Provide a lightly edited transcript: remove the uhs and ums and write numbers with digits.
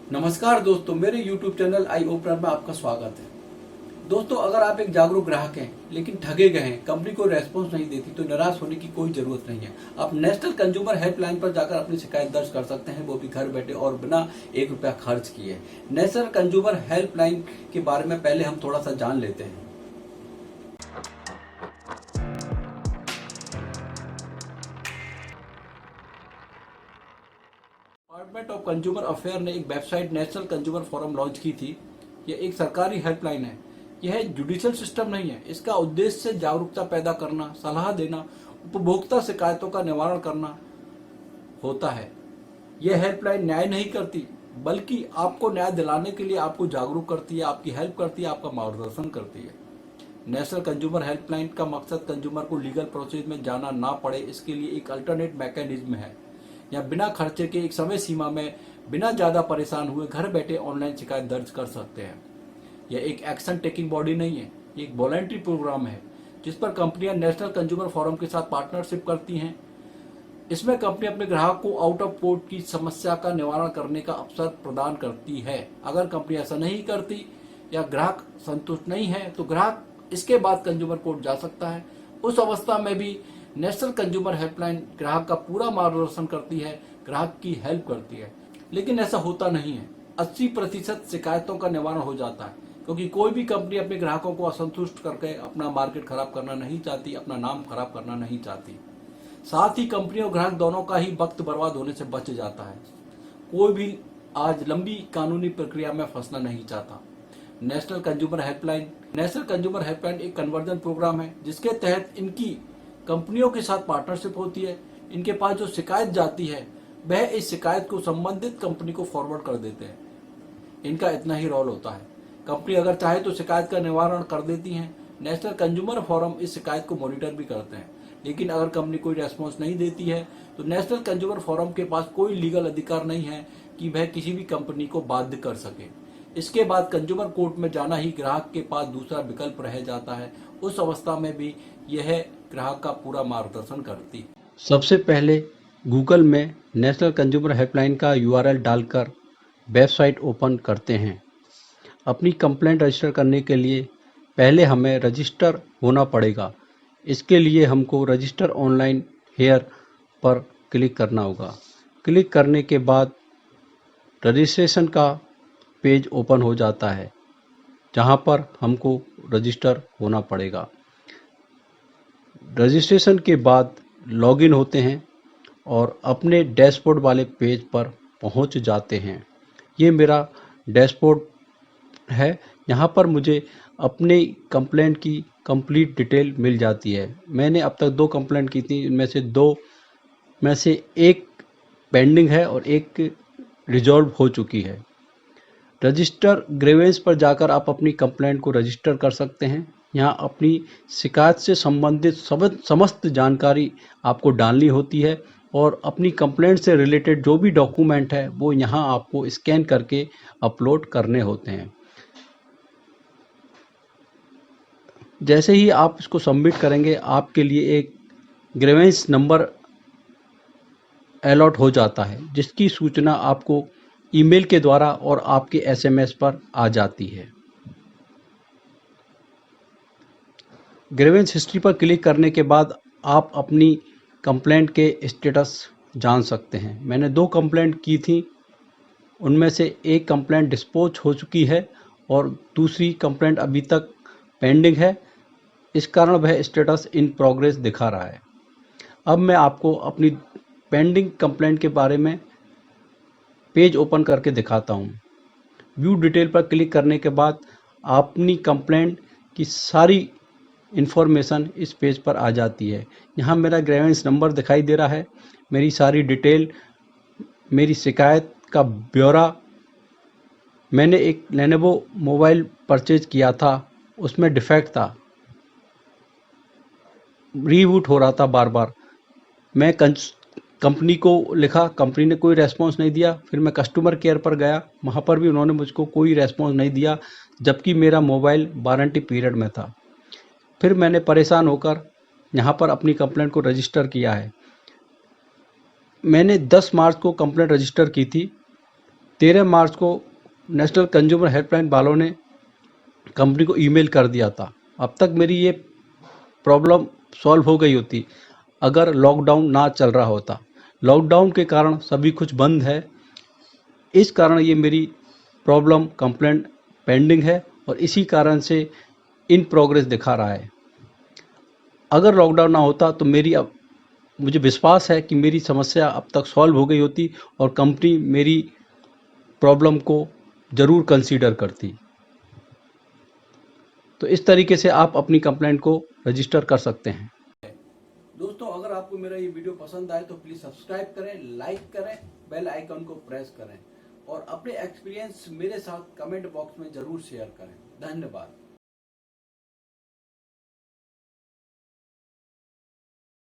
नमस्कार दोस्तों, मेरे YouTube चैनल आई ओपनर में आपका स्वागत है। दोस्तों, अगर आप एक जागरूक ग्राहक हैं लेकिन ठगे गए हैं, कंपनी को रेस्पॉन्स नहीं देती, तो निराश होने की कोई जरूरत नहीं है। आप नेशनल कंज्यूमर हेल्पलाइन पर जाकर अपनी शिकायत दर्ज कर सकते हैं, वो भी घर बैठे और बिना ₹1 खर्च किए। नेशनल कंज्यूमर हेल्पलाइन के बारे में पहले हम थोड़ा सा जान लेते हैं। डिपार्टमेंट ऑफ कंज्यूमर अफेयर ने एक website national consumer forum launch की थी। यह एक सरकारी हेल्पलाइन है। यह जुडिशियल सिस्टम नहीं है। इसका उद्देश्य जागरूकता पैदा करना, सलाह देना, उपभोक्ता शिकायतों का निवारण करना होता है। यह हेल्पलाइन न्याय नहीं करती, बल्कि आपको न्याय दिलाने के लिए आपको जागरूक करती है, आपकी हेल्प करती है, आपका मार्गदर्शन करती है। नेशनल कंज्यूमर हेल्पलाइन का मकसद कंज्यूमर को लीगल प्रोसेस में जाना ना पड़े, इसके लिए एक अल्टरनेट मैकेनिज्म है। या बिना खर्चे के एक समय सीमा में बिना ज्यादा परेशान हुए घर बैठे ऑनलाइन शिकायत दर्ज कर सकते हैं। यह एक एक्शन टेकिंग बॉडी नहीं है, ये एक वॉलंटरी प्रोग्राम है जिस पर कंपनियां नेशनल कंज्यूमर फोरम के साथ पार्टनरशिप करती हैं। इसमें कंपनी अपने ग्राहक को आउट ऑफ कोर्ट की समस्या का निवारण करने का अवसर प्रदान करती है। अगर कंपनी ऐसा नहीं करती या ग्राहक संतुष्ट नहीं है तो ग्राहक इसके बाद कंज्यूमर कोर्ट जा सकता है। उस अवस्था में भी नेशनल कंज्यूमर हेल्पलाइन ग्राहक का पूरा मार्गदर्शन करती है, ग्राहक की हेल्प करती है। लेकिन ऐसा होता नहीं है। 80% शिकायतों का निवारण हो जाता है, क्योंकि कोई भी कंपनी अपने ग्राहकों को असंतुष्ट करके अपना मार्केट खराब करना नहीं चाहती, अपना नाम खराब करना नहीं चाहती। साथ ही कंपनी और ग्राहक दोनों का ही वक्त बर्बाद होने से बच जाता है। कोई भी आज लंबी कानूनी प्रक्रिया में फंसना नहीं चाहता। नेशनल कंज्यूमर हेल्पलाइन एक कन्वर्जन प्रोग्राम है जिसके तहत इनकी कंपनियों के साथ पार्टनरशिप होती है। इनके पास जो शिकायत जाती है वह इस शिकायत को संबंधित कंपनी को फॉरवर्ड कर देते हैं। इनका इतना ही रोल होता है। कंपनी अगर चाहे तो शिकायत का निवारण कर देती है। नेशनल कंज्यूमर फोरम इस शिकायत को मॉनिटर भी करते हैं। लेकिन अगर कंपनी कोई रेस्पॉन्स नहीं देती है तो नेशनल कंज्यूमर फोरम के पास कोई लीगल अधिकार नहीं है कि वह किसी भी कंपनी को बाध्य कर सके। इसके बाद कंज्यूमर कोर्ट में जाना ही ग्राहक के पास दूसरा विकल्प रह जाता है। उस अवस्था में भी यह ग्राहक का पूरा मार्गदर्शन करती है। सबसे पहले गूगल में नेशनल कंज्यूमर हेल्पलाइन का URL डालकर वेबसाइट ओपन करते हैं। अपनी कंप्लेंट रजिस्टर करने के लिए पहले हमें रजिस्टर होना पड़ेगा। इसके लिए हमको रजिस्टर ऑनलाइन हेयर पर क्लिक करना होगा। क्लिक करने के बाद रजिस्ट्रेशन का पेज ओपन हो जाता है, जहां पर हमको रजिस्टर होना पड़ेगा। रजिस्ट्रेशन के बाद लॉगिन होते हैं और अपने डैशबोर्ड वाले पेज पर पहुंच जाते हैं। ये मेरा डैशबोर्ड है। यहाँ पर मुझे अपने कंप्लेंट की कंप्लीट डिटेल मिल जाती है। मैंने अब तक 2 कंप्लेंट की थी, इनमें से 2 में से एक पेंडिंग है और एक रिजॉल्व हो चुकी है। रजिस्टर ग्रीवेंस पर जाकर आप अपनी कंप्लेंट को रजिस्टर कर सकते हैं। यहाँ अपनी शिकायत से संबंधित समस्त जानकारी आपको डालनी होती है और अपनी कंप्लेंट से रिलेटेड जो भी डॉक्यूमेंट है वो यहाँ आपको स्कैन करके अपलोड करने होते हैं। जैसे ही आप इसको सबमिट करेंगे आपके लिए एक ग्रीवेंस नंबर अलॉट हो जाता है, जिसकी सूचना आपको ईमेल के द्वारा और आपके SMS पर आ जाती है। ग्रीवेंस हिस्ट्री पर क्लिक करने के बाद आप अपनी कंप्लेंट के स्टेटस जान सकते हैं। मैंने 2 कंप्लेंट की थी, उनमें से एक कंप्लेंट डिस्पोज हो चुकी है और दूसरी कंप्लेंट अभी तक पेंडिंग है। इस कारण वह स्टेटस इन प्रोग्रेस दिखा रहा है। अब मैं आपको अपनी पेंडिंग कंप्लेंट के बारे में पेज ओपन करके दिखाता हूँ। व्यू डिटेल पर क्लिक करने के बाद अपनी कंप्लेंट की सारी इन्फॉर्मेशन इस पेज पर आ जाती है। यहाँ मेरा ग्रीवेंस नंबर दिखाई दे रहा है, मेरी सारी डिटेल, मेरी शिकायत का ब्यौरा। मैंने एक लेनोवो मोबाइल परचेज किया था, उसमें डिफेक्ट था, रीबूट हो रहा था बार बार। मैं कंपनी को लिखा, कंपनी ने कोई रेस्पॉन्स नहीं दिया। फिर मैं कस्टमर केयर पर गया, वहाँ पर भी उन्होंने मुझको कोई रेस्पॉन्स नहीं दिया, जबकि मेरा मोबाइल वारंटी पीरियड में था। फिर मैंने परेशान होकर यहाँ पर अपनी कंप्लेंट को रजिस्टर किया है। मैंने 10 मार्च को कंप्लेंट रजिस्टर की थी। 13 मार्च को नेशनल कंज्यूमर हेल्पलाइन वालों ने कंपनी को ईमेल कर दिया था। अब तक मेरी ये प्रॉब्लम सॉल्व हो गई होती अगर लॉकडाउन ना चल रहा होता। लॉकडाउन के कारण सभी कुछ बंद है, इस कारण ये मेरी प्रॉब्लम कंप्लेंट पेंडिंग है और इसी कारण से इन प्रोग्रेस दिखा रहा है। अगर लॉकडाउन ना होता तो मुझे विश्वास है कि मेरी समस्या अब तक सॉल्व हो गई होती और कंपनी मेरी प्रॉब्लम को ज़रूर कंसीडर करती। तो इस तरीके से आप अपनी कंप्लेंट को रजिस्टर कर सकते हैं। दोस्तों, अगर आपको मेरा ये वीडियो पसंद आए तो प्लीज सब्सक्राइब करें, लाइक करें, बेल आइकन को प्रेस करें और अपने एक्सपीरियंस मेरे साथ कमेंट बॉक्स में जरूर शेयर करें। धन्यवाद।